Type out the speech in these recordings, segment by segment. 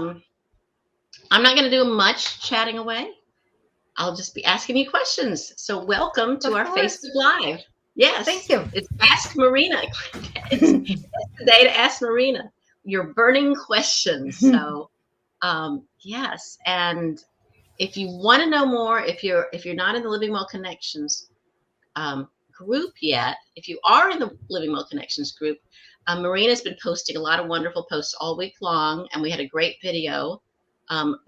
I'm not going to do much chatting away. I'll just be asking you questions. So welcome to Of our course. Facebook Live. Thank Yes, you. it's Ask Marina. it's the day to ask Marina your burning questions. So yes, and if you want to know more, if you're not in the Living Well Connections group yet, if you are in the Living Well Connections group, Marina's been posting a lot of wonderful posts all week long, and we had a great video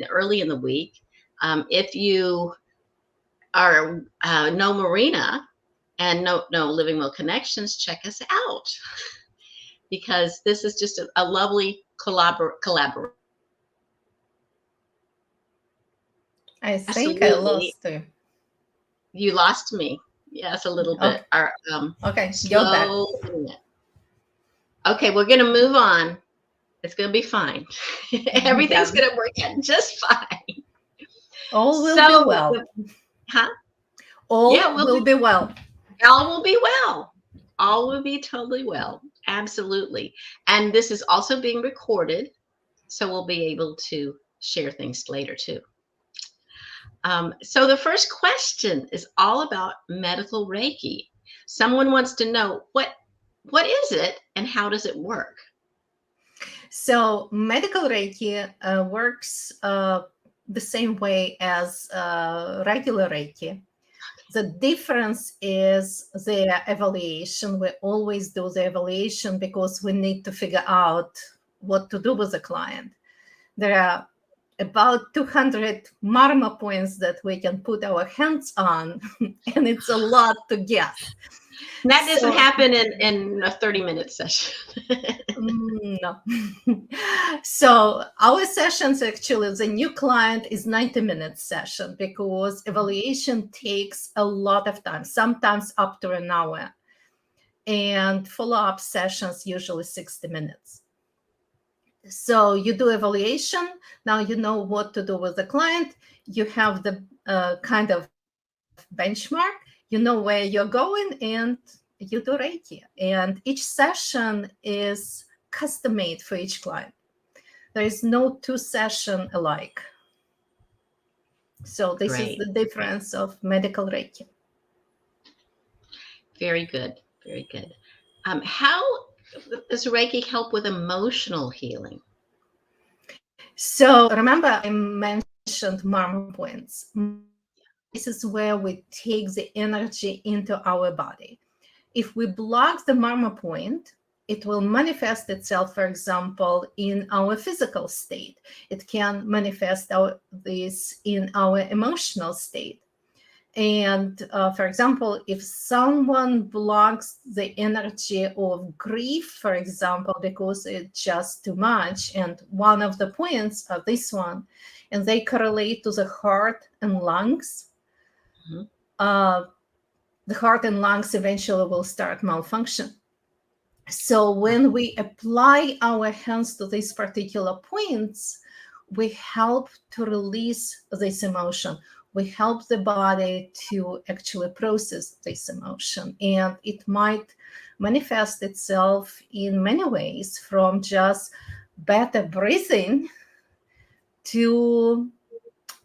early in the week. If you are know Marina and know Living Well Connections, check us out because this is just a lovely collaboration. I think I Absolutely, lost you. you lost me. Yes, a little bit. Okay, Our okay, you're back. slow internet. Okay, we're gonna move on. It's gonna be fine. Everything's Yeah, gonna work out just fine. all will be So, well. huh? Yeah, All will be well. all will be well. All will be totally well. Absolutely. And this is also being recorded, so we'll be able to share things later too. So the first question is all about medical Reiki. Someone wants to know what is it and how does it work? So medical Reiki works the same way as regular Reiki. The difference is the evaluation. We always do the evaluation because we need to figure out what to do with the client. There are about 200 marma points that we can put our hands on, and it's a lot to guess. That doesn't So, happen in a 30-minute session. no. So our sessions, actually, the new client is 90-minute session because evaluation takes a lot of time, sometimes up to an hour. And follow-up sessions usually 60 minutes. So you do evaluation. Now you know what to do with the client. You have the kind of benchmark. You know where you're going, and you do Reiki. And each session is custom made for each client. There is no two session alike. So this is Great. the difference of medical Reiki. Very good. Very good. How does Reiki help with emotional healing? So remember, I mentioned marma points. Marma points, this is where we take the energy into our body. If we block the marma point, it will manifest itself, for example, in our physical state. It can manifest this in our emotional state. And for example, if someone blocks the energy of grief, for example, because it's just too much, and one of the points are this one, and they correlate to the heart and lungs, Mhm. the heart and lungs eventually will start malfunction. So when we apply our hands to these particular points, we help to release this emotion. We help the body to actually process this emotion. And it might manifest itself in many ways, from just better breathing to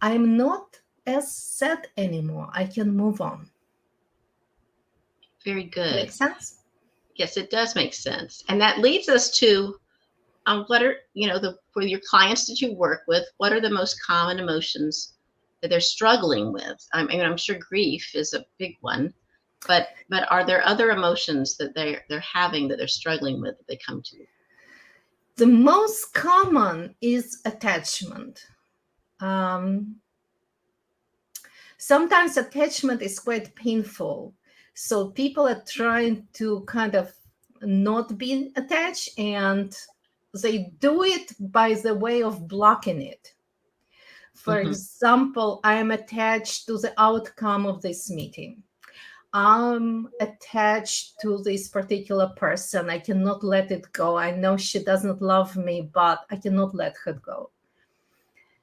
I'm not as sad anymore. I can move on. Very good. Makes sense? Yes, it does make sense. And that leads us to what are, for your clients that you work with, what are the most common emotions that they're struggling with? I mean, I'm sure grief is a big one, but are there other emotions that they're having that they're struggling with that they come to you? The most common is attachment. Um, Sometimes attachment is quite painful. So people are trying to kind of not be attached, and they do it by the way of blocking it. For Hmm. example, I am attached to the outcome of this meeting. I'm attached to this particular person. I cannot let it go. I know she doesn't love me, but I cannot let her go.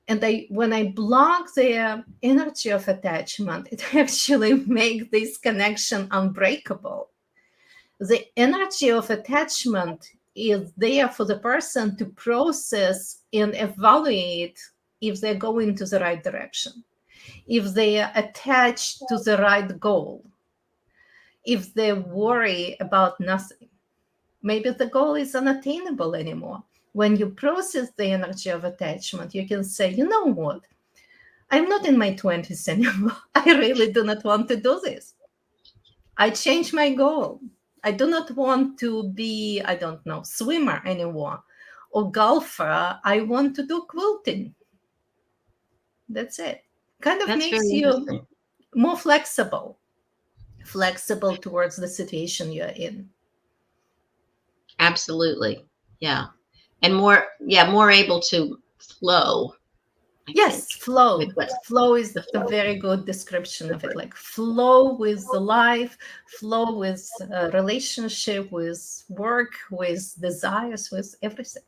And when I block the energy of attachment, it actually makes this connection unbreakable. The energy of attachment is there for the person to process and evaluate if they're going to the right direction, if they are attached to the right goal, if they worry about nothing. Maybe the goal is unattainable anymore. When you process the energy of attachment, you can say, you know what? I'm not in my 20s anymore. I really do not want to do this. I changed my goal. I do not want to be, I don't know, swimmer anymore or golfer. I want to do quilting. That's it. Kind of That's very makes you interesting. more flexible towards the situation you're in. Absolutely. Yeah. And more able to flow, I think, Yes, with flow. what's Flow is the the flow. very good description of it. Super. Like flow with the life, flow with relationship, with work, with desires, with everything.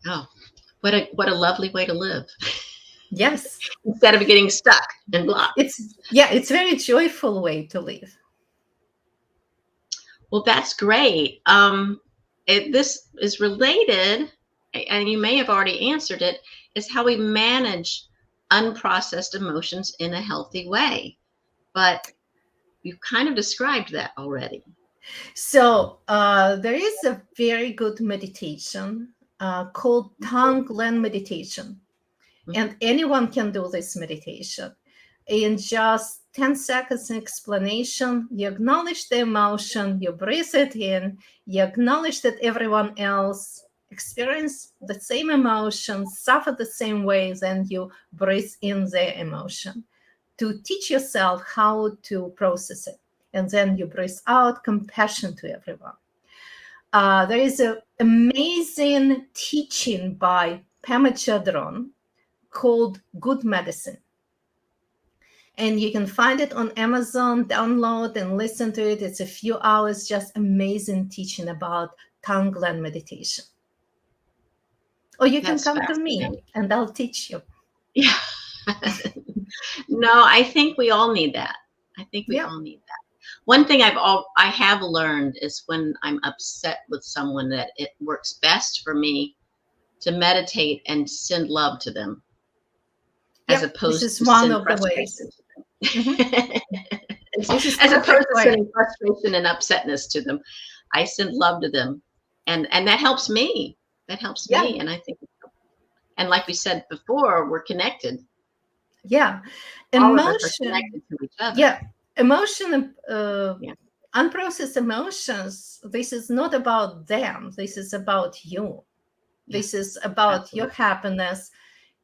Oh, what a lovely way to live. Yes, Instead of getting stuck and blocked. it's very joyful way to live. Well, that's great. This is related, and you may have already answered it, is how we manage unprocessed emotions in a healthy way. But you've kind of described that already. So there is a very good meditation called tongue land meditation. Mhm. And anyone can do this meditation. In just 10 seconds explanation, you acknowledge the emotion, you breathe it in, you acknowledge that everyone else experience the same emotion, suffer the same way, then you breathe in their emotion to teach yourself how to process it. And then you breathe out compassion to everyone. There is an amazing teaching by Pema Chodron called Good Medicine. And you can find it on Amazon, download and listen to it. It's a few hours, just amazing teaching about tongue gland meditation. Or you can That's come to me fascinating. and I'll teach you. Yeah. No, I think we all need that. I think we Yeah. all need that. One thing I have learned is when I'm upset with someone that it works best for me to meditate and send love to them as Yep. This opposed is to one send of the ways. frustration to Mhm. them. This is As opposed perfect to way. sending frustration and upsetness to them, I send love to them, and that helps me. That helps Yeah. me, and I think, and like we said before, we're connected. Yeah. All of us are Emotion. connected to each other. Yeah. Emotion, Yeah. unprocessed emotions. This is not about them. This is about you. Yeah. This is about your Absolutely. happiness,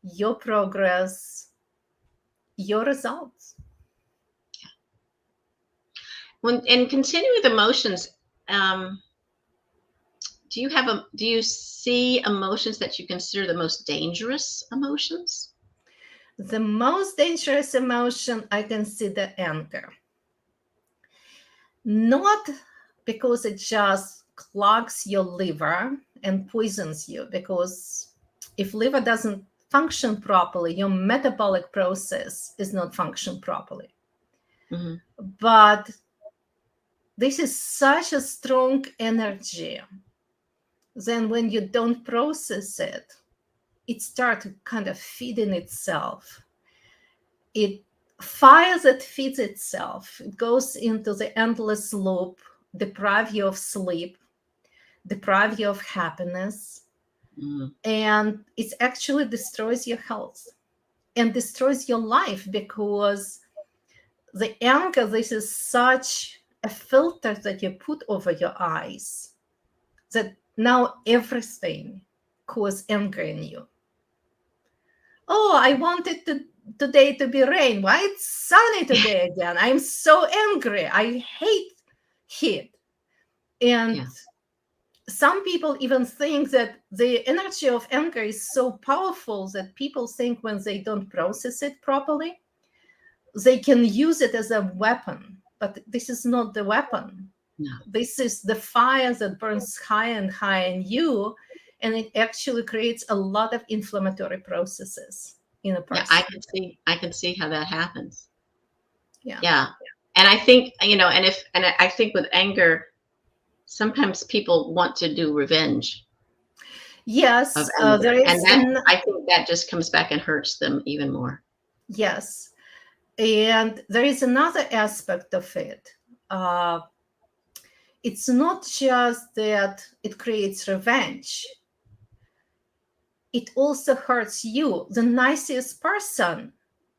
your progress, your results. When and continue with emotions, um, do you see emotions that you consider the most dangerous emotions? The most dangerous emotion I consider anger. Not because it just clogs your liver and poisons you, because if liver doesn't function properly, your metabolic process is not function properly. Hmm. But this is such a strong energy. Then when you don't process it, it starts kind of feeding itself. It fire that feeds itself. It goes into the endless loop, deprive you of sleep, deprive you of happiness, Hmm. and it actually destroys your health and destroys your life, because the anger, this is such a filter that you put over your eyes that now everything causes anger in you. Oh, I wanted today to be rain. Why it's sunny today again? I'm so angry. I hate heat. And Yeah. some people even think that the energy of anger is so powerful that people think when they don't process it properly, they can use it as a weapon. But this is not the weapon. No. This is the fire that burns higher and higher in you. And it actually creates a lot of inflammatory processes in a Yeah. person. I can see how that happens. Yeah. Yeah. And I think, and I think with anger, sometimes people want to do revenge of Yes, anger, there and is that, I think that just comes back and hurts them even more. yes, and there is another aspect of it. Uh, it's not just that it creates revenge, it also hurts you. The nicest person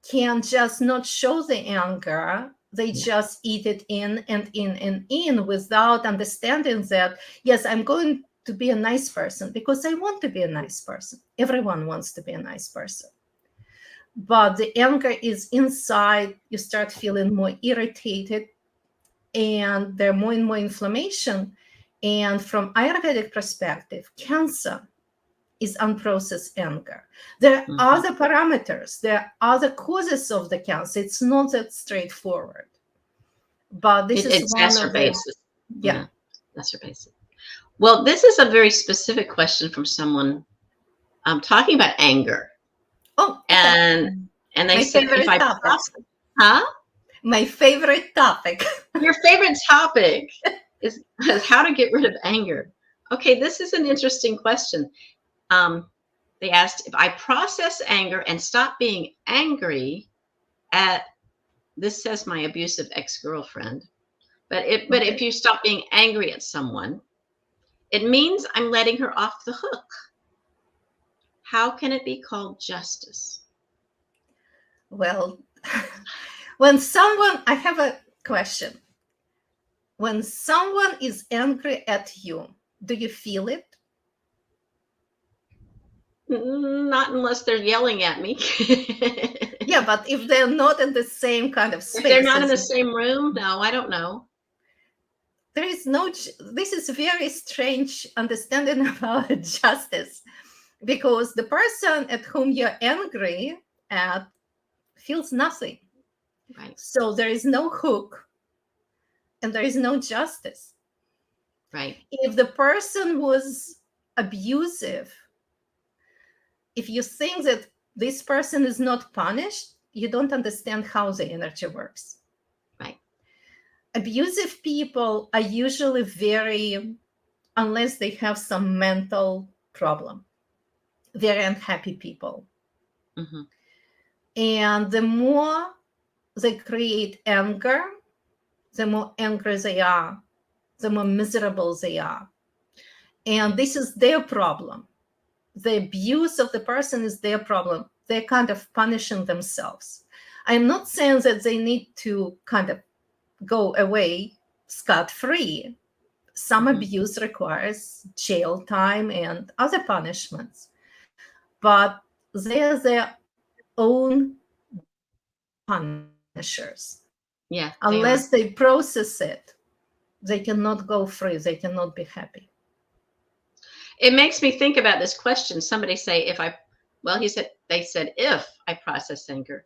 can just not show the anger. They Yeah. just eat it in and in and in without understanding that, yes, I'm going to be a nice person because I want to be a nice person. Everyone wants to be a nice person. But the anger is inside. You start feeling more irritated, and there more and more inflammation. And from Ayurvedic perspective, cancer is unprocessed anger. There are other parameters, there are other causes of the cancer. It's not that straightforward. But this It is one of the, exacerbates it. yeah. Yeah, exacerbates it. Well, this is a very specific question from someone talking about anger, Oh, okay. and they My said if favorite I topic. process, huh? My favorite topic. Your favorite topic is how to get rid of anger. Okay, this is an interesting question. They asked if I process anger and stop being angry at, this says my abusive ex-girlfriend, but if Okay. you stop being angry at someone, it means I'm letting her off the hook. How can it be called justice? Well, I have a question. When someone is angry at you, do you feel it? Not unless they're yelling at me. Yeah, but if they're not in the same kind of If they're space not in as the you, same room, no, I don't know. there is no, this is a very strange understanding about justice, because the person at whom you're angry at feels nothing. Right, So there is no hook and there is no justice. right. If the person was abusive, if you think that this person is not punished, you don't understand how the energy works. Right. Abusive people are usually very, unless they have some mental problem, very unhappy people. Mm-hmm. And the more they create anger, the more angry they are, the more miserable they are. And this is their problem. The abuse of the person is their problem. They're kind of punishing themselves. I'm not saying that they need to kind of go away scot-free. Some Mm-hmm. abuse requires jail time and other punishments, but they're their own punishers. Yeah, they are. Unless they process it, they cannot go free, they cannot be happy. It makes me think about this question. Somebody say if I, well, they said if I process anger,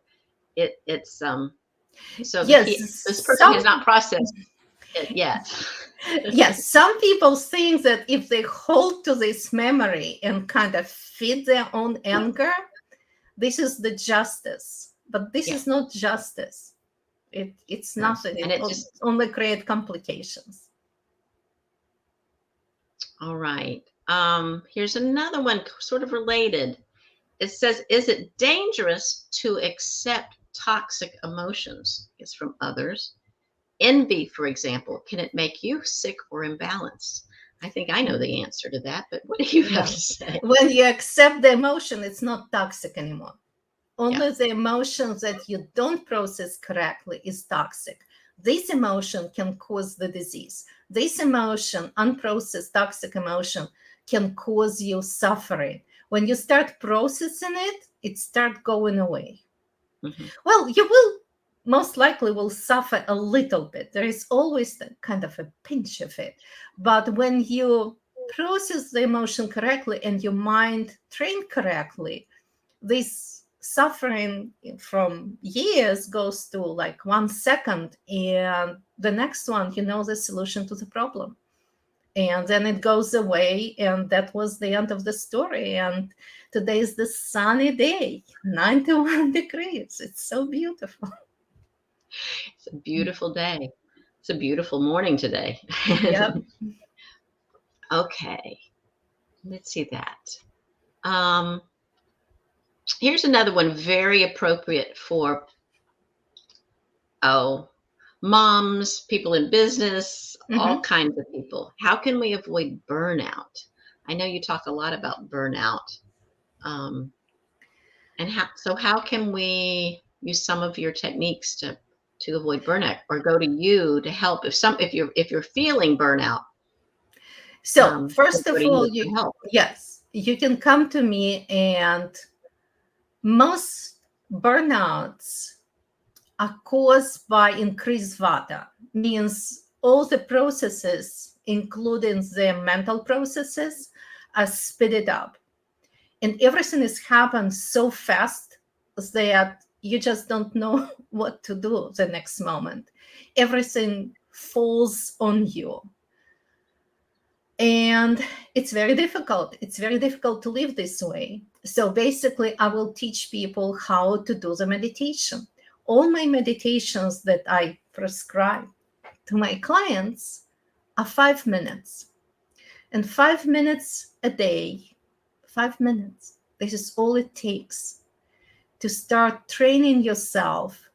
it's so this Yes, person has not processed it yet. yes, some people think that if they hold to this memory and kind of feed their own anger, this is the justice. But this Yeah, is not justice. It's no, nothing. and It it just, only creates complications. all right. Here's another one sort of related. It says, is it dangerous to accept toxic emotions? It's from others. Envy, for example, can it make you sick or imbalanced? I think I know the answer to that, but what do you have to No. say? When you accept the emotion, it's not toxic anymore. Yeah. Only the emotions that you don't process correctly is toxic. This emotion can cause the disease. This emotion, unprocessed toxic emotion, can cause you suffering. When you start processing it, it starts going away. Mm-hmm. Well, you will most likely will suffer a little bit. There is always kind of a pinch of it. But when you process the emotion correctly and your mind trained correctly, this suffering from years goes to like 1 second, and the next one, you know, the solution to the problem. And then it goes away, and that was the end of the story. And today is the sunny day, 91 degrees. It's so beautiful. It's a beautiful day. It's a beautiful morning today. Yep. Okay, let's see that. Um, Here's another one very appropriate for, oh, moms, people in business, all Mhm. kinds of people. How can we avoid burnout? I know you talk a lot about burnout. Um, and how can we use some of your techniques to avoid burnout, or go to you to help if you're feeling burnout, So, to first go of to all, you you for help. yes, you can come to me, and most burnouts are caused by increased vata, means all the processes, including the mental processes, are speeded up. And everything is happened so fast that you just don't know what to do the next moment. Everything falls on you. And it's very difficult. It's very difficult to live this way. So basically, I will teach people how to do the meditation. All my meditations that I prescribe to my clients are 5 minutes, and 5 minutes a day. 5 minutes. This is all it takes to start training yourself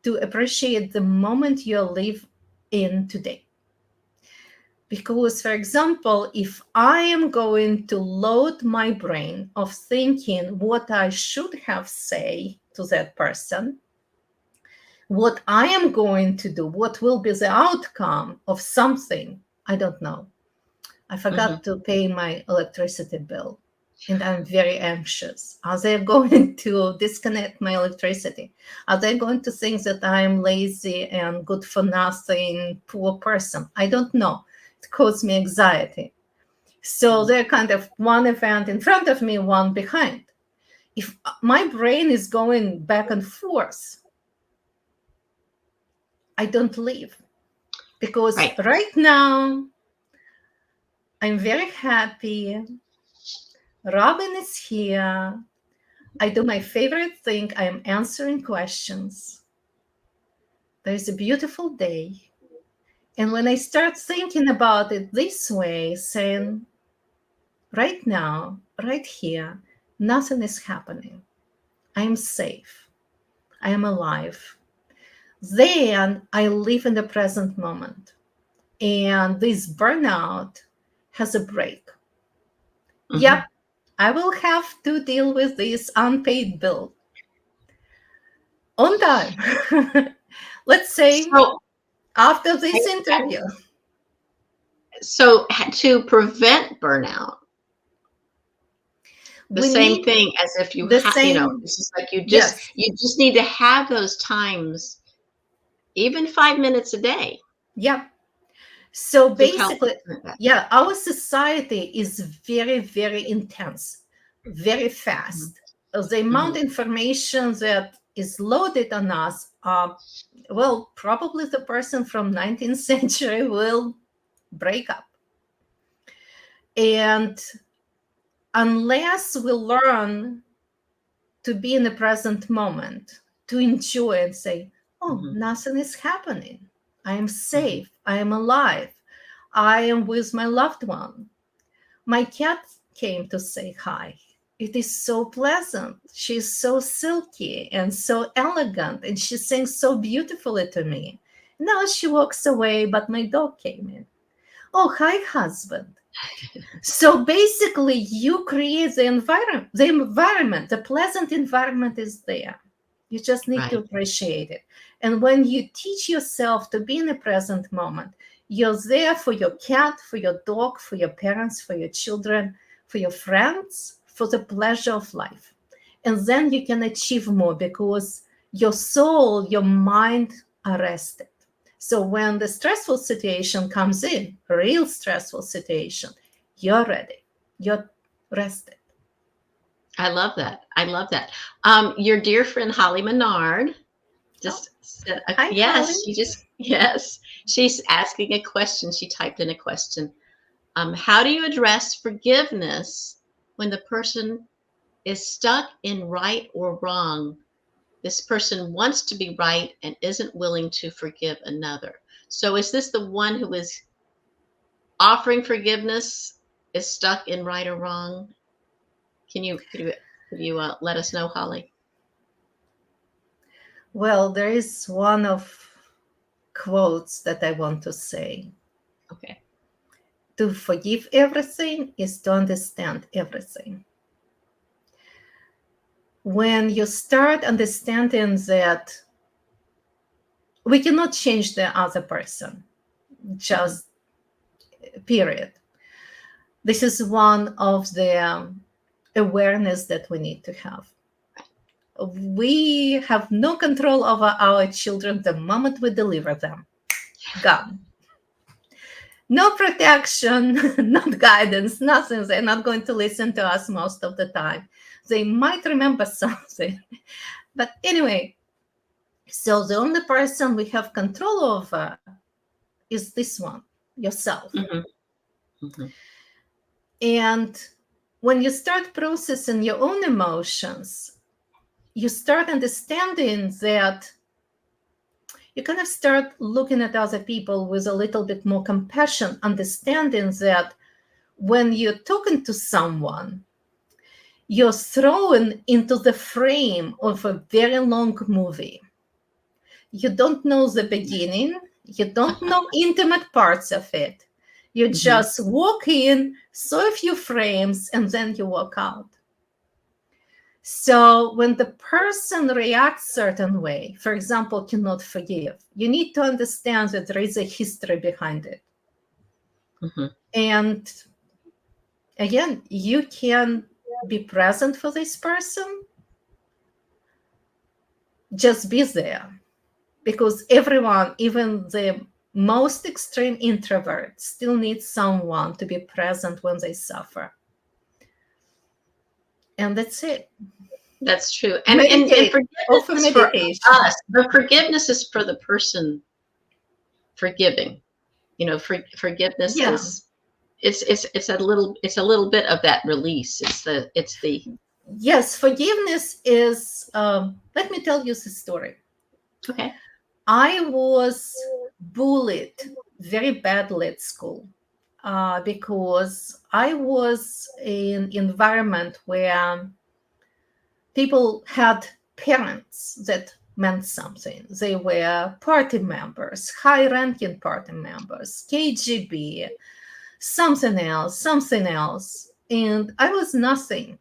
to appreciate the moment you live in today. Because, for example, if I am going to load my brain of thinking what I should have say to that person, what I am going to do, what will be the outcome of something, I don't know. I Hmm. forgot to pay my electricity bill, and I'm very anxious. Are they going to disconnect my electricity? Are they going to think that I'm lazy and good for nothing, poor person? I don't know. It causes me anxiety. So they're kind of one event in front of me, one behind. If my brain is going back and forth, I don't live, because Right. right now I'm very happy. Robin is here. I do my favorite thing. I am answering questions. There's a beautiful day. And when I start thinking about it this way, saying, right now, right here, nothing is happening. I am safe. I am alive. Then I live in the present moment. And this burnout has a break. Yep, Hmm. I will have to deal with this unpaid bill on time. Let's say So, after this interview. to prevent burnout, the We same need thing as if the same, it's just like you just yes, you just need to have those times, even 5 minutes a day, yeah. So to help basically, prevent that. yeah, our society is very, very intense, very Mhm. fast. The amount Mhm. of information that is loaded on us, well, probably the person from 19th century will break up. And unless we learn to be in the present moment, to enjoy and say, oh, Mhm. nothing is happening. I am Mhm. safe. I am alive. I am with my loved one. My cat came to say hi. It is so pleasant. She's so silky and so elegant, and she sings so beautifully to me. Now she walks away, but my dog came in. Oh, hi, husband. So basically, you create the environment. The pleasant environment is there. You just need to Right. appreciate it. And when you teach yourself to be in the present moment, you're there for your cat, for your dog, for your parents, for your children, for your friends, for the pleasure of life. And then you can achieve more because your soul, your mind are rested. So when the stressful situation comes in, real stressful situation, you're ready. You're rested. I love that. I love that. Your dear friend Holly Menard Oh, just said, hi, Holly. yes, yes, she's asking a question. She typed in a question. How do you address forgiveness when the person is stuck in right or wrong? This person wants to be right and isn't willing to forgive another. So is this the one who is offering forgiveness is stuck in right or wrong? Could you let us know, Holly? Well, there is one of quotes that I want to say. Okay. To forgive everything is to understand everything. When you start understanding that we cannot change the other person, just period. This is one of the awareness that we need to have. We have no control over our children the moment we deliver them. Gone. No protection, not guidance, nothing. They're not going to listen to us most of the time. They might remember something. But anyway, so the only person we have control over is this one, yourself. Mm-hmm. Mm-hmm. And when you start processing your own emotions, you start understanding that you kind of start looking at other people with a little bit more compassion, understanding that when you're talking to someone, you're thrown into the frame of a very long movie. You don't know the beginning, you don't know intimate parts of it. You just walk in, saw a few frames, and then you walk out. So when the person reacts certain way, for example, cannot forgive, you need to understand that there is a history behind it. Mm-hmm. And again, you can be present for this person, just be there. Because everyone, even the most extreme introvert, still needs someone to be present when they suffer. And that's it. That's true. And Meditate. forgiveness Offer is for meditation. us. The forgiveness is for the person forgiving. Forgiveness Yeah. is it's a little bit of that release. It's the Yes, forgiveness is, let me tell you the story. okay. I was bullied very badly at school because I was in an environment where people had parents that meant something. They were party members, high-ranking party members, KGB, something else. And I was nothing.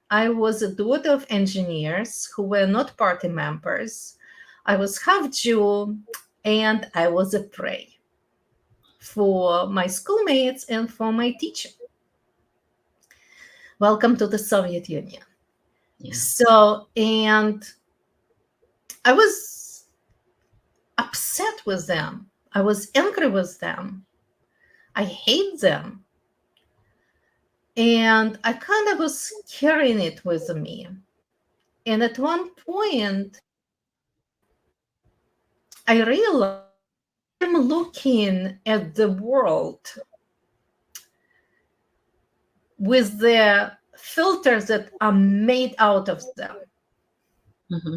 I was a daughter of engineers who were not party members. I was half Jew, and I was a prey for my schoolmates and for my teacher. Welcome to the Soviet Union. Yeah. So, and I was upset with them. I was angry with them. I hate them. And I kind of was carrying it with me. And at one point, I realized I'm looking at the world with the filters that are made out of them. Mm-hmm.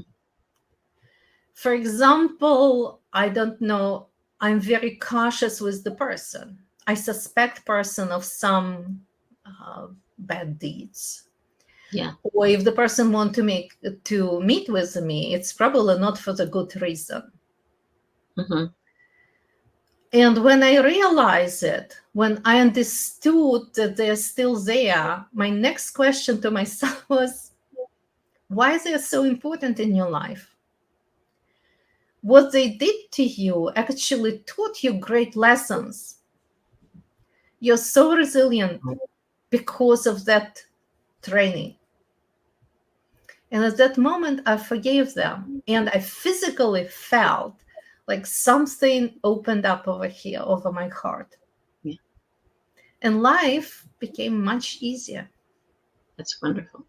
For example, I don't know, I'm very cautious with the person. I suspect person of some bad deeds. Yeah. Or if the person want to meet with me, it's probably not for the good reason. Mm-hmm. And when I realized it, when I understood that they're still there, my next question to myself was, why are they so important in your life? What they did to you actually taught you great lessons. You're so resilient because of that training. And at that moment, I forgave them. And I physically felt like something opened up over here, over my heart. Yeah. And life became much easier. That's wonderful.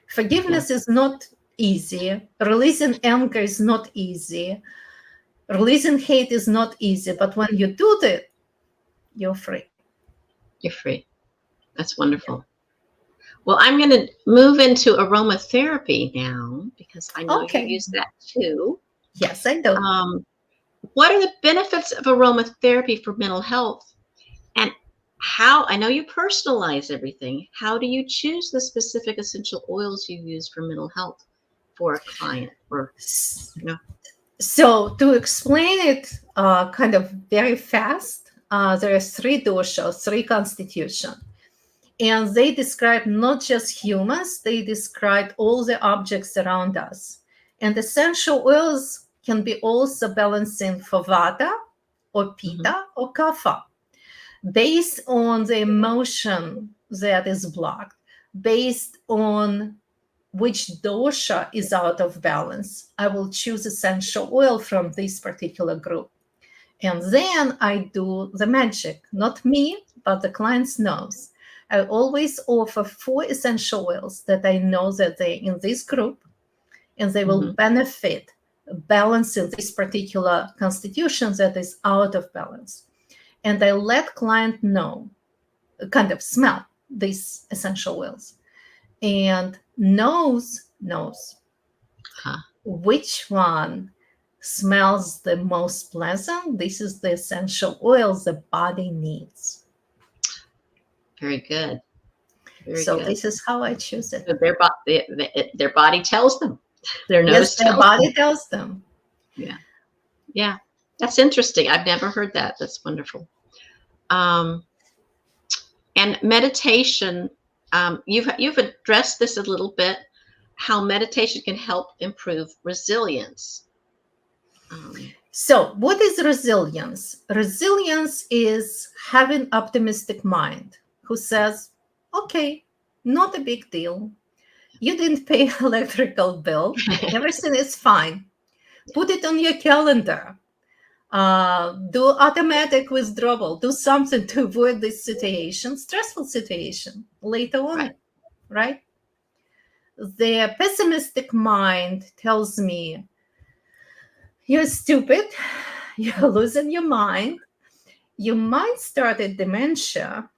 Forgiveness is not easy. Releasing anger is not easy. Releasing hate is not easy. But when you do that, you're free. You're free. That's wonderful. Well, I'm going to move into aromatherapy now because I know you Okay. use that too. Yes, I do. What are the benefits of aromatherapy for mental health? And how, I know you personalize everything. How do you choose the specific essential oils you use for mental health for a client? Or, you know, So to explain it kind of very fast, there are three doshas, three constitution. And they describe not just humans, they describe all the objects around us. And essential oils can be also balancing for vata or mhm, pitta or kapha, based on the emotion that is blocked, based on which dosha is out of balance. I will choose essential oil from this particular group. And then I do the magic, not me, but the clients knows. I always offer 4 essential oils that I know that they're in this group and they will mhm. benefit balancing this particular constitution that is out of balance. And I let client know, kind of smell these essential oils and knows Huh. which one smells the most pleasant. This is the essential oils the body needs. Very good. Very So good. this is how I choose it. So their body tells them. Their Yes, nose their tells them. body tells them. Yeah. Yeah. That's interesting. I've never heard that. That's wonderful. Um, and meditation, you've addressed this a little bit, how meditation can help improve resilience. So what is resilience? Resilience is having optimistic mind who says, okay, not a big deal. You didn't pay electrical bill. Everything is fine. Put it on your calendar. Do automatic withdrawal. Do something to avoid this situation, stressful situation later on, Right. right? The pessimistic mind tells me, you're stupid. You're losing your mind. You might start a dementia.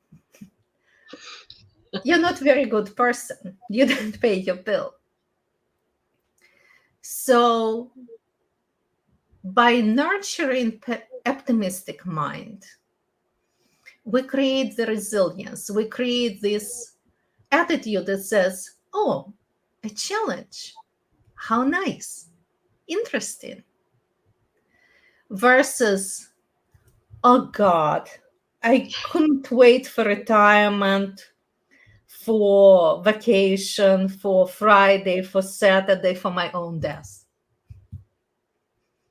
You're not a very good person. You didn't pay your bill. So by nurturing optimistic mind, we create the resilience. We create this attitude that says, oh, a challenge. How nice. Interesting. Versus, oh God, I couldn't wait for retirement, for vacation, for Friday, for Saturday, for my own death.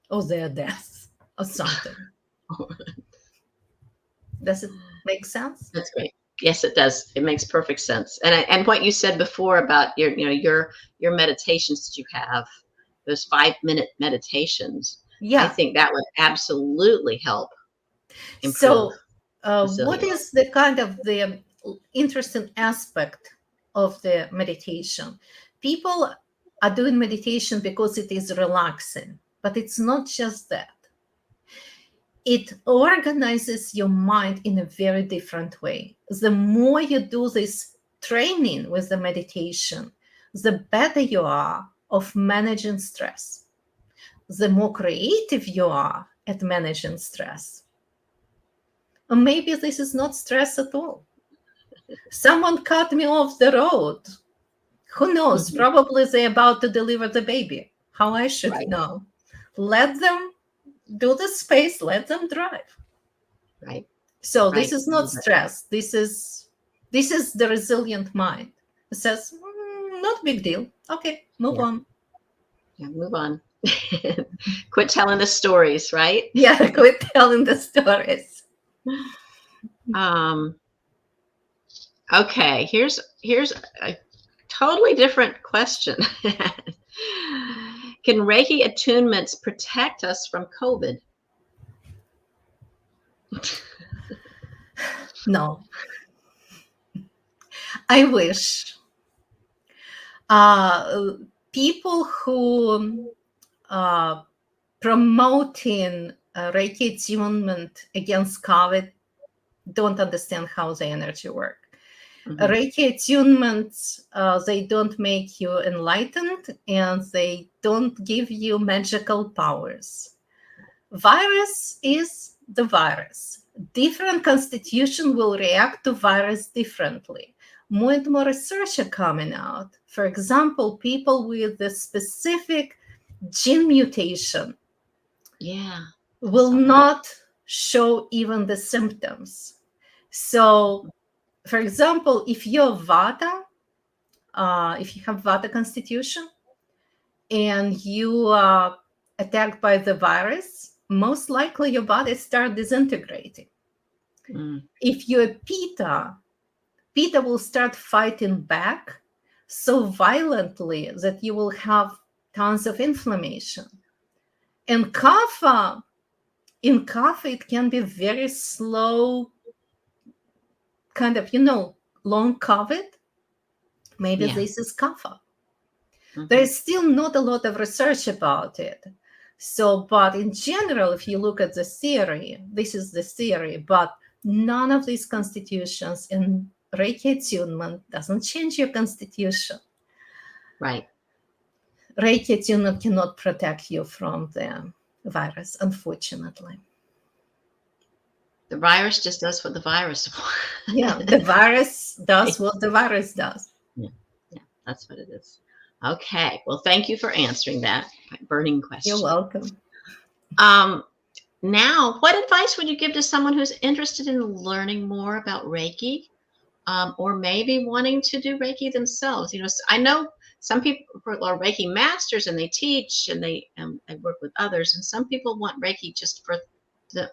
Or their death or something. Does it make sense? That's great. Yes, it does. It makes perfect sense. And what you said before about your meditations that you have, those 5-minute meditations, I Yeah. think that would absolutely help improve So, what resilience. is the kind of the interesting aspect of the meditation? People are doing meditation because it is relaxing, but it's not just that. It organizes your mind in a very different way. The more you do this training with the meditation, the better you are of managing stress, the more creative you are at managing stress. Or maybe this is not stress at all. Someone cut me off the road. Who knows? Mhm. Probably they're about to deliver the baby. How I should Right, know? Let them do the space, let them drive. right, So this right. is not stress. This is the resilient mind. It says, not big deal. Okay, move Yeah, on. yeah. Move on. Quit telling the stories, right? Yeah, quit telling the stories. Um, okay, here's a totally different question. Can Reiki attunements protect us from COVID? No, I wish. People who promoting Reiki attunement against COVID don't understand how the energy work. Hmm. Reiki attunements, they don't make you enlightened and they don't give you magical powers. Virus is the virus. different constitution will react to virus differently. More and more research are coming out. For example, people with a specific gene mutation will not show even the symptoms. So, for example, if you're Vata, if you have Vata constitution and you are attacked by the virus, most likely your body starts disintegrating. If you're Pitta, Pitta will start fighting back so violently that you will have tons of inflammation. And Kapha, in Kapha, it can be very slow, kind of, long COVID. Maybe this is Kapha. There's still not a lot of research about it. So, but in general, if you look at the theory, this is the theory, but none of these constitutions in Reiki attunement doesn't change your constitution. Right. Reiki attunement cannot protect you from the virus, unfortunately. The virus just does what the virus wants. Yeah, the virus does what the virus does. Yeah, that's what it is. Okay. Well, thank you for answering that burning question. You're welcome. Now, what advice would you give to someone who's interested in learning more about Reiki, or maybe wanting to do Reiki themselves? I know some people are Reiki masters and they teach and they work with others, and some people want Reiki just for the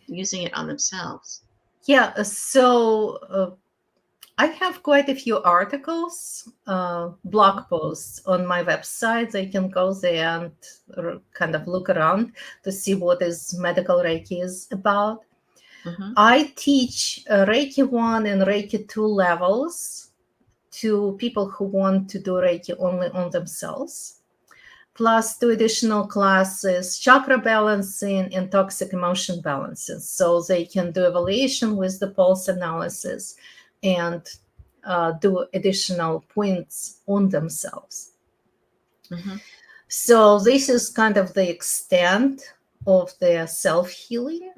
using it on themselves. Yeah, so I have quite a few articles, blog posts on my website. They can go there and kind of look around to see what is medical Reiki is about. I teach Reiki 1 and Reiki 2 levels to people who want to do Reiki only on themselves, plus 2 additional classes, chakra balancing and toxic emotion balancing. So they can do evaluation with the pulse analysis and do additional points on themselves. So this is kind of the extent of their self-healing.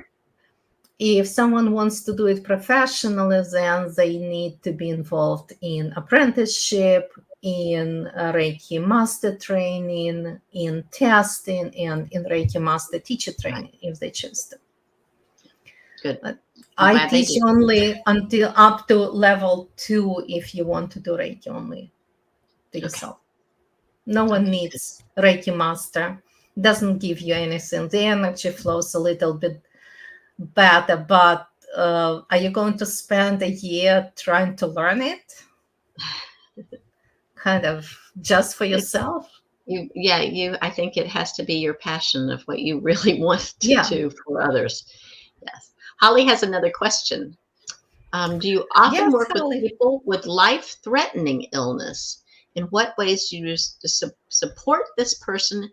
If someone wants to do it professionally, then they need to be involved in apprenticeship, in Reiki master training, in testing, and in Reiki master teacher training, if they choose to. Good. I teach only until up to level 2 if you want to do Reiki only to yourself. No one needs Reiki master. Doesn't give you anything. The energy flows a little bit better, but are you going to spend a year trying to learn it? Kind of just for yourself? I think it has to be your passion of what you really want to do for others. Yes. Holly has another question. Do you often work with people with life-threatening illness? In what ways do you support this person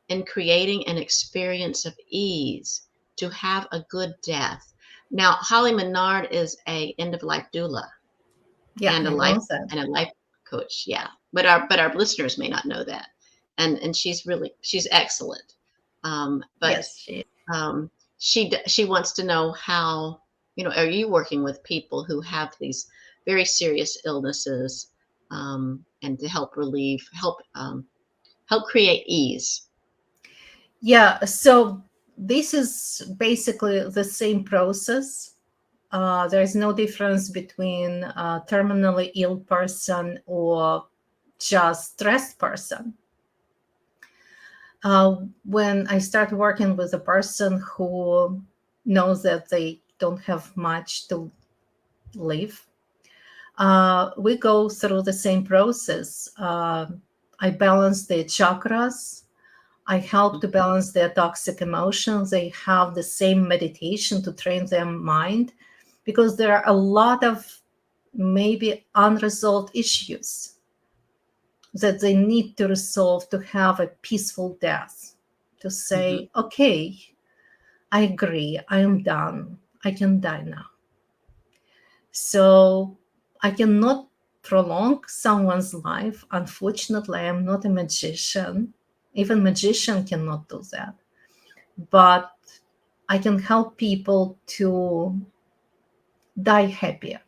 in creating an experience of ease to have a good death? Now, Holly Menard is a end-of-life doula and a life coach. Yeah, but our listeners may not know that, and she's excellent. She wants to know how, are you working with people who have these very serious illnesses, and to help create ease? Yeah, so this is basically the same process. There's no difference between a terminally ill person or just stressed person. When I start working with a person who knows that they don't have much to live, we go through the same process. I balance their chakras. I help to balance their toxic emotions. They have the same meditation to train their mind, because there are a lot of maybe unresolved issues that they need to resolve to have a peaceful death, to say, okay, I agree, I am done, I can die now. So I cannot prolong someone's life. Unfortunately, I am not a magician. Even magician cannot do that. But I can help people to die happier.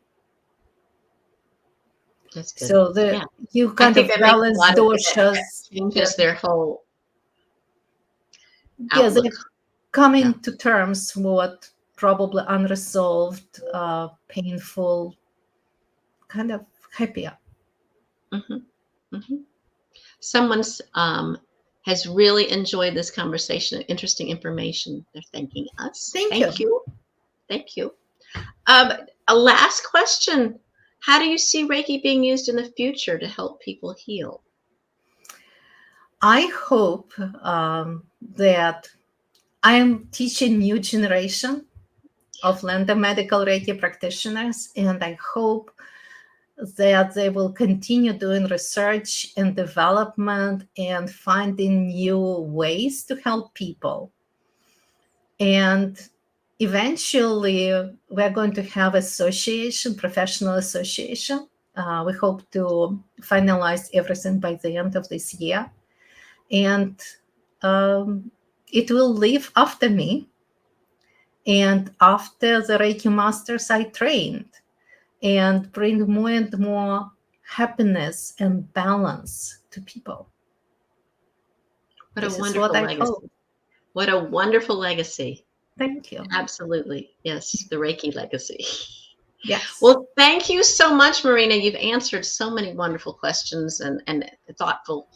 That's good. So Yeah. you I kind think of that makes a balance lot of that doshas. changes their whole Yeah, outlook. they're Yeah. coming to terms with what probably unresolved, painful, kind of happier. hmm hmm Someone's has really enjoyed this conversation. Interesting information. They're thanking us. Thank Thank you. you. Thank you. Um, a last question. How do you see Reiki being used in the future to help people heal? I hope that I'm teaching new generation of Lando medical Reiki practitioners, and I hope that they will continue doing research and development and finding new ways to help people. And eventually, we're going to have association, professional association. We hope to finalize everything by the end of this year, and um, it will live after me. And after the Reiki masters I trained, and bring more and more happiness and balance to people. What a This is what wonderful I hope. legacy. What a wonderful legacy. Thank you. Absolutely. Yes, the Reiki legacy. Yes. Well, thank you so much, Marina. You've answered so many wonderful questions and thoughtful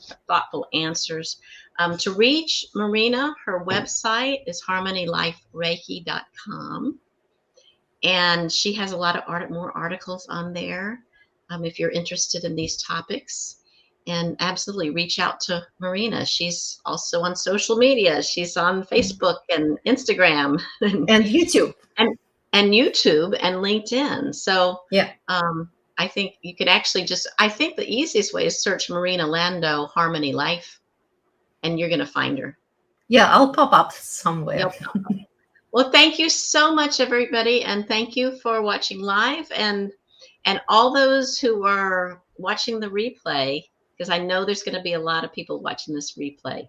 answers. To reach Marina, her website is harmonylifereiki.com. And she has a lot of more articles on there if you're interested in these topics. And absolutely reach out to Marina. She's also on social media. She's on Facebook and Instagram And YouTube. and, and YouTube and LinkedIn. So Yeah. I think you could actually I think the easiest way is search Marina Lando Harmony Life, and you're going to find her. Yeah, I'll pop up somewhere. You'll Well, thank you so much, everybody, and thank you for watching live, and all those who are watching the replay, because I know there's going to be a lot of people watching this replay.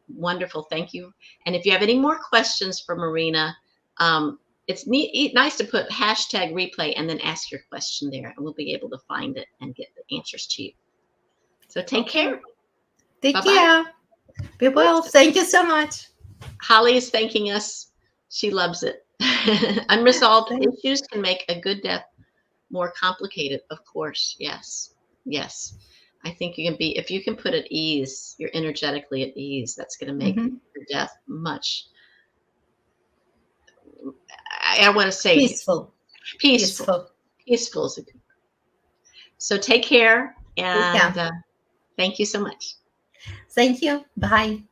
Wonderful, thank you. And if you have any more questions for Marina, it's nice to put hashtag replay and then ask your question there, and we'll be able to find it and get the answers to you. So take Okay. care. Take Bye-bye. care. Be well. Thank you so much. Holly is thanking us. She loves it. Unresolved Thank issues can make a good death more complicated, of course. Yes. Yes. I think you can if you can put at ease, you're energetically at ease, that's going to make Mhm. your death much, I want to say Peaceful. peaceful. Peaceful. Peaceful is a good word. So take care Take and care. thank you so much. Thank you. Bye.